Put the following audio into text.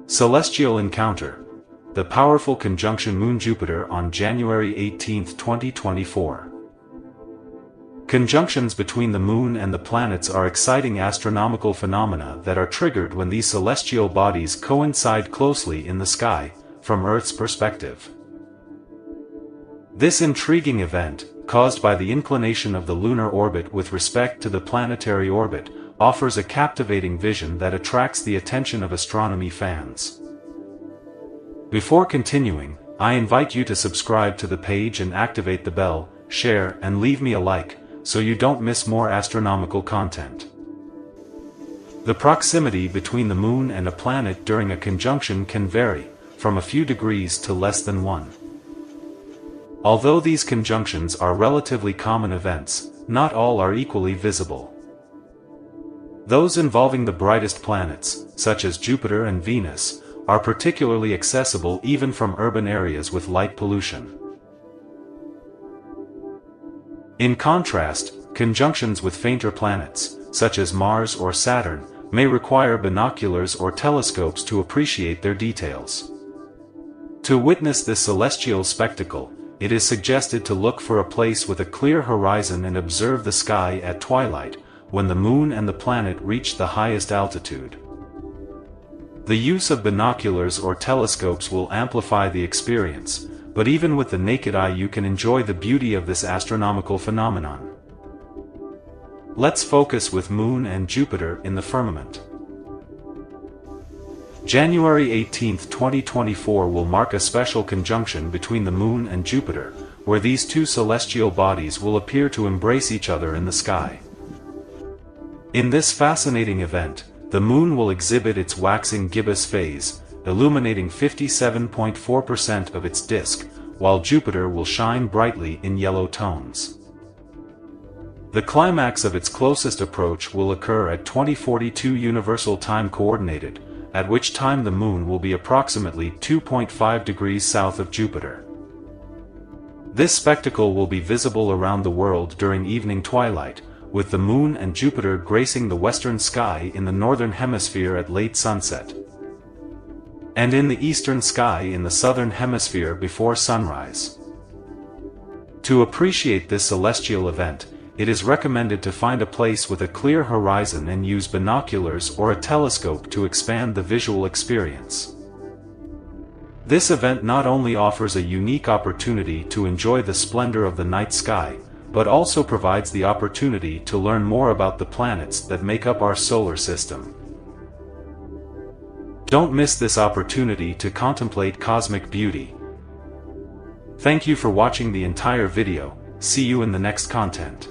Celestial encounter. The powerful conjunction Moon-Jupiter on January 18, 2024. Conjunctions between the Moon and the planets are exciting astronomical phenomena that are triggered when these celestial bodies coincide closely in the sky, from Earth's perspective. This intriguing event, caused by the inclination of the lunar orbit with respect to the planetary orbit, offers a captivating vision that attracts the attention of astronomy fans. Before continuing, I invite you to subscribe to the page and activate the bell, share and leave me a like, so you don't miss more astronomical content. The proximity between the Moon and a planet during a conjunction can vary, from a few degrees to less than 1. Although these conjunctions are relatively common events, not all are equally visible. Those involving the brightest planets, such as Jupiter and Venus, are particularly accessible even from urban areas with light pollution. In contrast, conjunctions with fainter planets, such as Mars or Saturn, may require binoculars or telescopes to appreciate their details. To witness this celestial spectacle, it is suggested to look for a place with a clear horizon and observe the sky at twilight, when the Moon and the planet reach the highest altitude. The use of binoculars or telescopes will amplify the experience, but even with the naked eye you can enjoy the beauty of this astronomical phenomenon. Let's focus with Moon and Jupiter in the firmament. January 18, 2024 will mark a special conjunction between the Moon and Jupiter, where these two celestial bodies will appear to embrace each other in the sky. In this fascinating event, the Moon will exhibit its waxing gibbous phase, illuminating 57.4% of its disk, while Jupiter will shine brightly in yellow tones. The climax of its closest approach will occur at 2042 Universal Time Coordinated, at which time the Moon will be approximately 2.5 degrees south of Jupiter. This spectacle will be visible around the world during evening twilight, with the Moon and Jupiter gracing the western sky in the northern hemisphere at late sunset, and in the eastern sky in the southern hemisphere before sunrise. To appreciate this celestial event, it is recommended to find a place with a clear horizon and use binoculars or a telescope to expand the visual experience. This event not only offers a unique opportunity to enjoy the splendor of the night sky, but also provides the opportunity to learn more about the planets that make up our solar system. Don't miss this opportunity to contemplate cosmic beauty. Thank you for watching the entire video. See you in the next content.